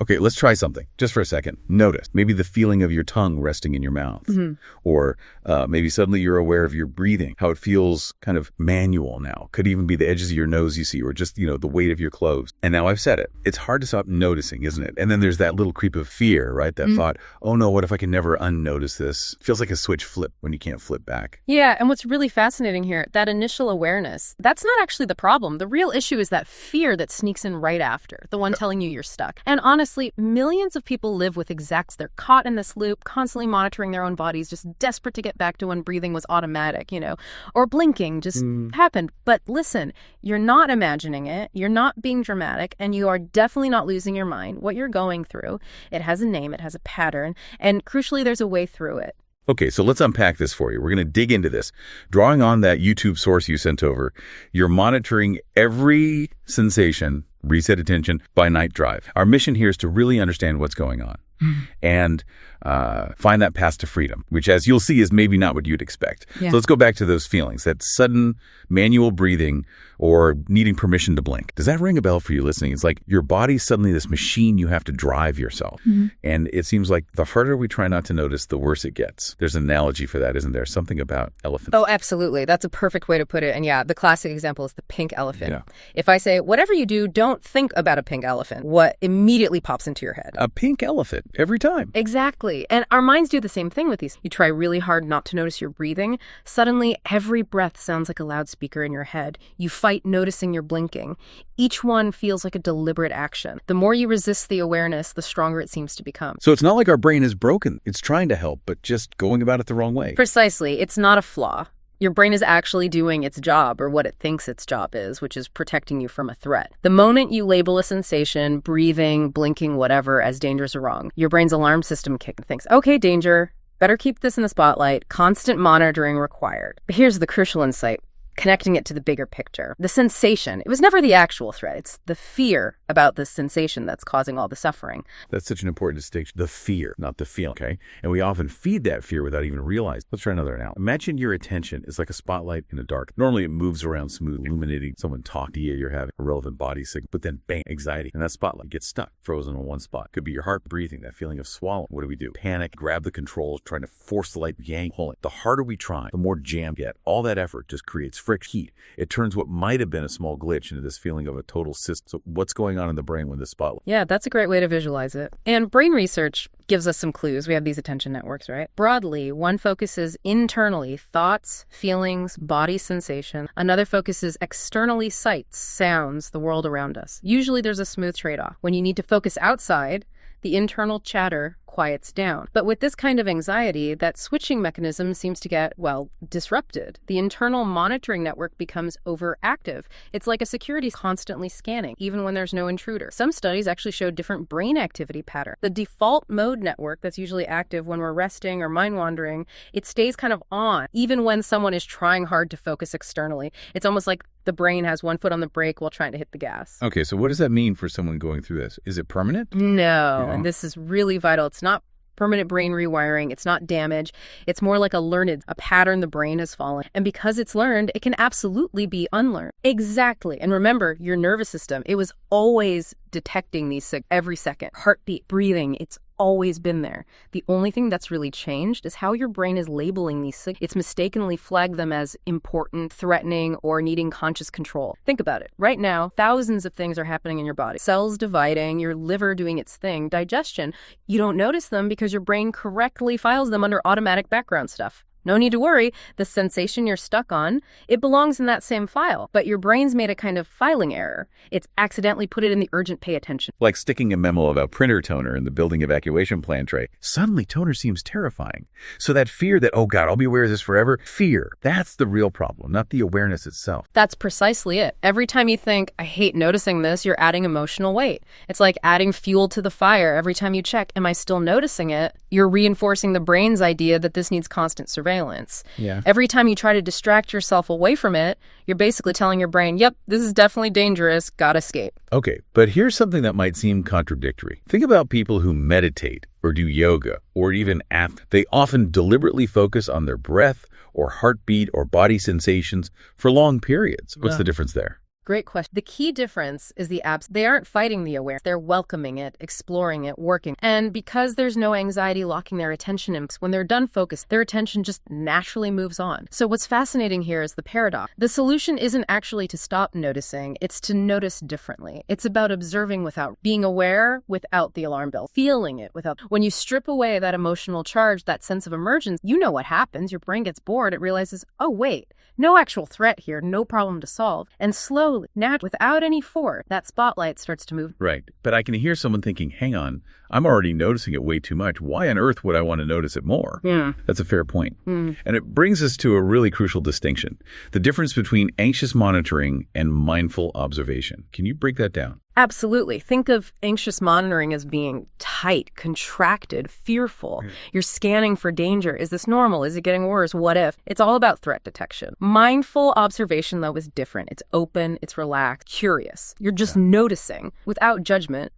Okay, let's try something just for a second. Notice maybe the feeling of your tongue resting in your mouth, or maybe suddenly you're aware of your breathing, how it feels kind of manual now. Could even be the edges of your nose you see, or just, the weight of your clothes. And now I've said it. It's hard to stop noticing, isn't it? And then there's that little creep of fear, right? That thought, oh no, what if I can never unnotice this? Feels like a switch flip when you can't flip back. Yeah, and what's really fascinating here, that initial awareness, that's not actually the problem. The real issue is that fear that sneaks in right after, the one telling you you're stuck. And honestly, millions of people live with exacts. They're caught in this loop, constantly monitoring their own bodies, just desperate to get back to when breathing was automatic, or blinking just happened. But listen, you're not imagining it, you're not being dramatic, and you are definitely not losing your mind. What you're going through, it has a name, it has a pattern, and crucially, there's a way through it. Okay, so let's unpack this for you. We're going to dig into this. Drawing on that YouTube source you sent over, you're monitoring every sensation, reset attention, by night drive. Our mission here is to really understand what's going on and find that path to freedom, which, as you'll see, is maybe not what you'd expect. Yeah. So let's go back to those feelings, that sudden manual breathing or needing permission to blink. Does that ring a bell for you listening? It's like your body's suddenly this machine you have to drive yourself. And it seems like the harder we try not to notice, the worse it gets. There's an analogy for that, isn't there? Something about elephants. Oh, absolutely. That's a perfect way to put it. And yeah, the classic example is the pink elephant. Yeah. If I say, whatever you do, don't think about a pink elephant, what immediately pops into your head? A pink elephant every time. Exactly. And our minds do the same thing with these. You try really hard not to notice your breathing. Suddenly, every breath sounds like a loudspeaker in your head. You fight noticing you're blinking. Each one feels like a deliberate action. The more you resist the awareness, the stronger it seems to become. So it's not like our brain is broken. It's trying to help, but just going about it the wrong way. Precisely. It's not a flaw. Your brain is actually doing its job, or what it thinks its job is, which is protecting you from a threat. The moment you label a sensation, breathing, blinking, whatever, as dangerous or wrong, your brain's alarm system kicks and thinks, okay, danger, better keep this in the spotlight, constant monitoring required. But here's the crucial insight. Connecting it to the bigger picture. The sensation, it was never the actual threat. It's the fear about the sensation that's causing all the suffering. That's such an important distinction. The fear, not the feeling, okay? And we often feed that fear without even realizing. Let's try another now. Imagine your attention is like a spotlight in the dark. Normally it moves around smoothly, illuminating someone talk to you, you're having a relevant body signal, but then bang, anxiety. And that spotlight gets stuck, frozen in one spot. Could be your heart breathing, that feeling of swallowing. What do? Panic, grab the controls, trying to force the light, yank, pull it. The harder we try, the more jammed we get. All that effort just creates friction. Heat. It turns what might have been a small glitch into this feeling of a total system. So what's going on in the brain when this spotlight? Yeah, that's a great way to visualize it. And brain research gives us some clues. We have these attention networks, right? Broadly, one focuses internally, thoughts, feelings, body sensation. Another focuses externally, sights, sounds, the world around us. Usually there's a smooth trade-off. When you need to focus outside, the internal chatter quiets down. But with this kind of anxiety, that switching mechanism seems to get, disrupted. The internal monitoring network becomes overactive. It's like a security constantly scanning, even when there's no intruder. Some studies actually show different brain activity patterns. The default mode network that's usually active when we're resting or mind wandering, it stays kind of on, even when someone is trying hard to focus externally. It's almost like the brain has one foot on the brake while trying to hit the gas. Okay, so what does that mean for someone going through this? Is it permanent? No, and this is really vital. It's not permanent brain rewiring. It's not damage. It's more like a pattern the brain has fallen. And because it's learned, it can absolutely be unlearned. Exactly. And remember, your nervous system, it was always detecting these signals every second. Heartbeat, breathing, it's always been there. The only thing that's really changed is how your brain is labeling these signals. It's mistakenly flagged them as important, threatening, or needing conscious control. Think about it. Right now, thousands of things are happening in your body. Cells dividing, your liver doing its thing, digestion. You don't notice them because your brain correctly files them under automatic background stuff. No need to worry, the sensation you're stuck on, it belongs in that same file, but your brain's made a kind of filing error. It's accidentally put it in the urgent pay attention. Like sticking a memo about printer toner in the building evacuation plan tray. Suddenly, toner seems terrifying. So that fear that, oh God, I'll be aware of this forever, fear, that's the real problem, not the awareness itself. That's precisely it. Every time you think, I hate noticing this, you're adding emotional weight. It's like adding fuel to the fire. Every time you check, am I still noticing it? You're reinforcing the brain's idea that this needs constant surveillance. Yeah. Every time you try to distract yourself away from it, you're basically telling your brain, yep, this is definitely dangerous, gotta escape. Okay, but here's something that might seem contradictory. Think about people who meditate or do yoga or even they often deliberately focus on their breath or heartbeat or body sensations for long periods. What's the difference there? Great question. The key difference is they aren't fighting the awareness. They're welcoming it, exploring it, working. And because there's no anxiety locking their attention in, when they're done focused, their attention just naturally moves on. So what's fascinating here is the paradox. The solution isn't actually to stop noticing, it's to notice differently. It's about observing without being aware, without the alarm bell, feeling it without. When you strip away that emotional charge, that sense of emergence, you know what happens. Your brain gets bored. It realizes, oh, wait, no actual threat here, no problem to solve. And slowly, without any force, that spotlight starts to move. Right. But I can hear someone thinking, hang on, I'm already noticing it way too much. Why on earth would I want to notice it more? Yeah. That's a fair point. And it brings us to a really crucial distinction, the difference between anxious monitoring and mindful observation. Can you break that down? Absolutely. Think of anxious monitoring as being tight, contracted, fearful. You're scanning for danger. Is this normal? Is it getting worse? What if? It's all about threat detection. Mindful observation, though, is different. It's open, it's relaxed, curious. You're just noticing without judgment.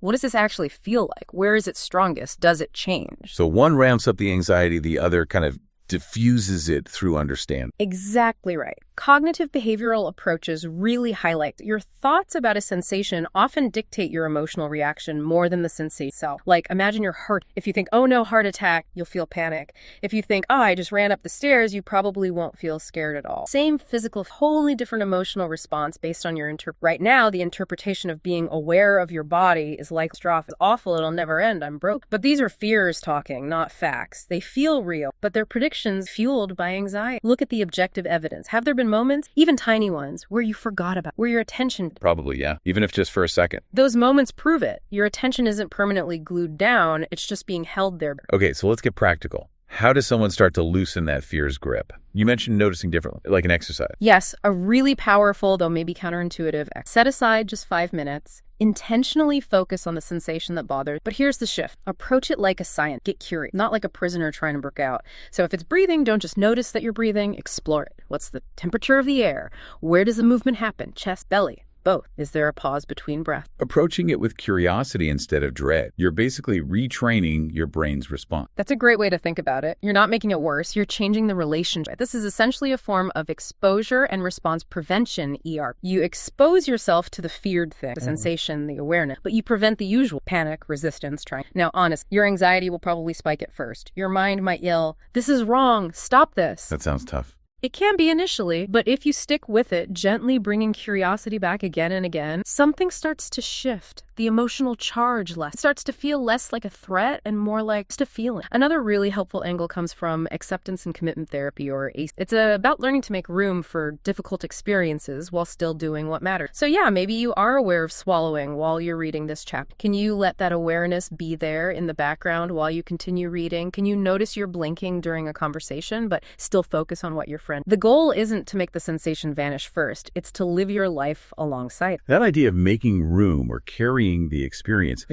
What does this actually feel like? Where is it strongest? Does it change? So one ramps up the anxiety, the other kind of diffuses it through understanding. Exactly right. Cognitive behavioral approaches really highlight your thoughts about a sensation often dictate your emotional reaction more than the sensation itself. Like, imagine your heart. If you think, oh no, heart attack, you'll feel panic. If you think, oh, I just ran up the stairs, you probably won't feel scared at all. Same physical, wholly different emotional response based on your Right now, the interpretation of being aware of your body is like catastrophe. It's awful, it'll never end, I'm broke. But these are fears talking, not facts. They feel real, but they're predictions fueled by anxiety. Look at the objective evidence. Have there been moments, even tiny ones, where you forgot about, where your attention... Probably, yeah. Even if just for a second. Those moments prove it. Your attention isn't permanently glued down. It's just being held there. Okay, so let's get practical. How does someone start to loosen that fear's grip? You mentioned noticing differently, like an exercise. Yes, a really powerful, though maybe counterintuitive, set aside just 5 minutes. Intentionally focus on the sensation that bothers. But here's the shift. Approach it like a science. Get curious, not like a prisoner trying to break out. So if it's breathing, don't just notice that you're breathing. Explore it. What's the temperature of the air? Where does the movement happen? Chest, belly? Both. Is there a pause between breaths? Approaching it with curiosity instead of dread. You're basically retraining your brain's response. That's a great way to think about it. You're not making it worse. You're changing the relationship. This is essentially a form of exposure and response prevention, ER. You expose yourself to the feared thing, the sensation, the awareness, but you prevent the usual panic, resistance, trying. Now, honest, your anxiety will probably spike at first. Your mind might yell, this is wrong, stop this. That sounds tough. It can be initially, but if you stick with it, gently bringing curiosity back again and again, something starts to shift. The emotional charge starts to feel less like a threat and more like just a feeling. Another really helpful angle comes from acceptance and commitment therapy, or ACE. It's about learning to make room for difficult experiences while still doing what matters. So yeah, maybe you are aware of swallowing while you're reading this chapter. Can you let that awareness be there in the background while you continue reading? Can you notice you're blinking during a conversation, but still focus on what your friend... The goal isn't to make the sensation vanish first. It's to live your life alongside. That idea of making room or carrying the experience,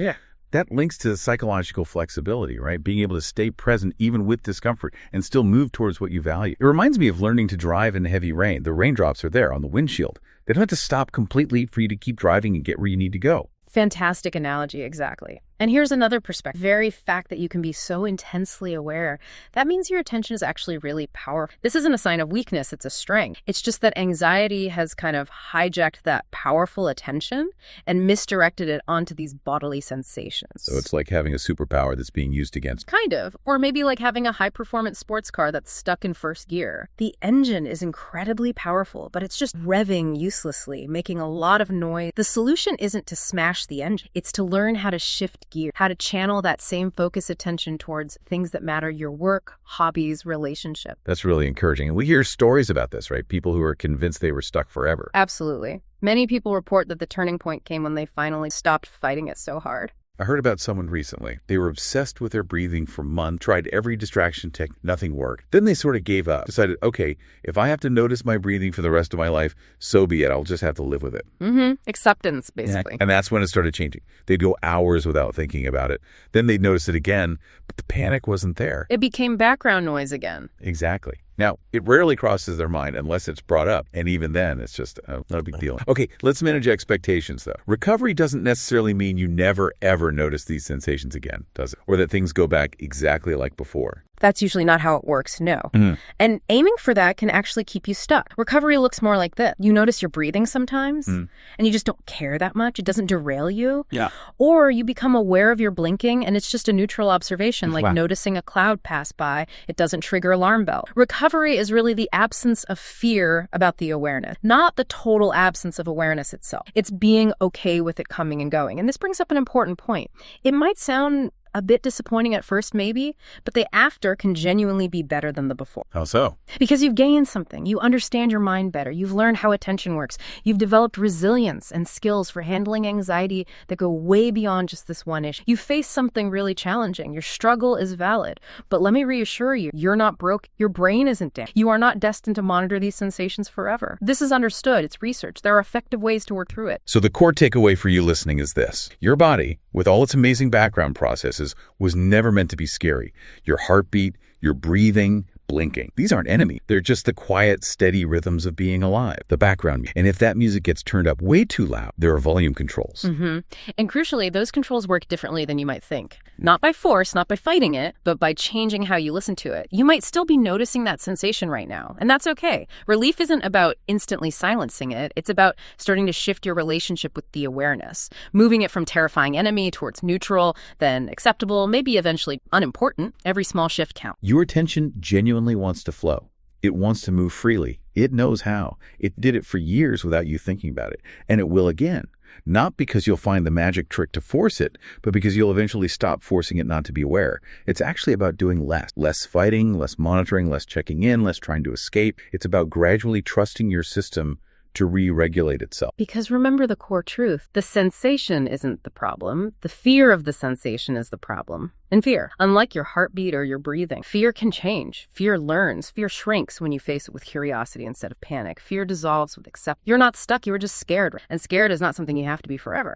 that links to psychological flexibility, right? Being able to stay present even with discomfort and still move towards what you value. It reminds me of learning to drive in heavy rain. The raindrops are there on the windshield. They don't have to stop completely for you to keep driving and get where you need to go. Fantastic analogy, exactly. And here's another perspective. Very fact that you can be so intensely aware, that means your attention is actually really powerful. This isn't a sign of weakness, it's a strength. It's just that anxiety has kind of hijacked that powerful attention and misdirected it onto these bodily sensations. So it's like having a superpower that's being used against. Kind of. Or maybe like having a high-performance sports car that's stuck in first gear. The engine is incredibly powerful, but it's just revving uselessly, making a lot of noise. The solution isn't to smash the engine. It's to learn how to shift gear, how to channel that same focus attention towards things that matter, your work, hobbies, relationship. That's really encouraging. And we hear stories about this, right? People who are convinced they were stuck forever. Absolutely. Many people report that the turning point came when they finally stopped fighting it so hard. I heard about someone recently. They were obsessed with their breathing for months, tried every distraction technique, nothing worked. Then they sort of gave up, decided, okay, if I have to notice my breathing for the rest of my life, so be it. I'll just have to live with it. Acceptance, basically. And that's when it started changing. They'd go hours without thinking about it. Then they'd notice it again, but the panic wasn't there. It became background noise again. Exactly. Now, it rarely crosses their mind unless it's brought up. And even then, it's just not a big deal. Okay, let's manage expectations, though. Recovery doesn't necessarily mean you never, ever notice these sensations again, does it? Or that things go back exactly like before. That's usually not how it works, no. And aiming for that can actually keep you stuck. Recovery looks more like this. You notice your breathing sometimes, and you just don't care that much. It doesn't derail you. Yeah. Or you become aware of your blinking, and it's just a neutral observation, like Wow. noticing a cloud pass by. It doesn't trigger alarm bell. Recovery is really the absence of fear about the awareness, not the total absence of awareness itself. It's being okay with it coming and going. And this brings up an important point. It might sound a bit disappointing at first, maybe, but the after can genuinely be better than the before. How so? Because you've gained something. You understand your mind better. You've learned how attention works. You've developed resilience and skills for handling anxiety that go way beyond just this one issue. You face something really challenging. Your struggle is valid. But let me reassure you, you're not broke. Your brain isn't dead. You are not destined to monitor these sensations forever. This is understood. It's research. There are effective ways to work through it. So the core takeaway for you listening is this. Your body, with all its amazing background processes, was never meant to be scary. Your heartbeat, your breathing, blinking. These aren't enemies. They're just the quiet, steady rhythms of being alive, the background music. And if that music gets turned up way too loud, there are volume controls. And crucially, those controls work differently than you might think. Not by force, not by fighting it, but by changing how you listen to it. You might still be noticing that sensation right now, and that's okay. Relief isn't about instantly silencing it. It's about starting to shift your relationship with the awareness, moving it from terrifying enemy towards neutral, then acceptable, maybe eventually unimportant. Every small shift counts. Your attention genuinely wants to flow. It wants to move freely. It knows how. It did it for years without you thinking about it. And it will again. Not because you'll find the magic trick to force it, but because you'll eventually stop forcing it not to be aware. It's actually about doing less. Less fighting, less monitoring, less checking in, less trying to escape. It's about gradually trusting your system to re-regulate itself. Because remember the core truth. The sensation isn't the problem. The fear of the sensation is the problem. And fear, unlike your heartbeat or your breathing, fear can change. Fear learns. Fear shrinks when you face it with curiosity instead of panic. Fear dissolves with acceptance. You're not stuck. You were just scared. And scared is not something you have to be forever.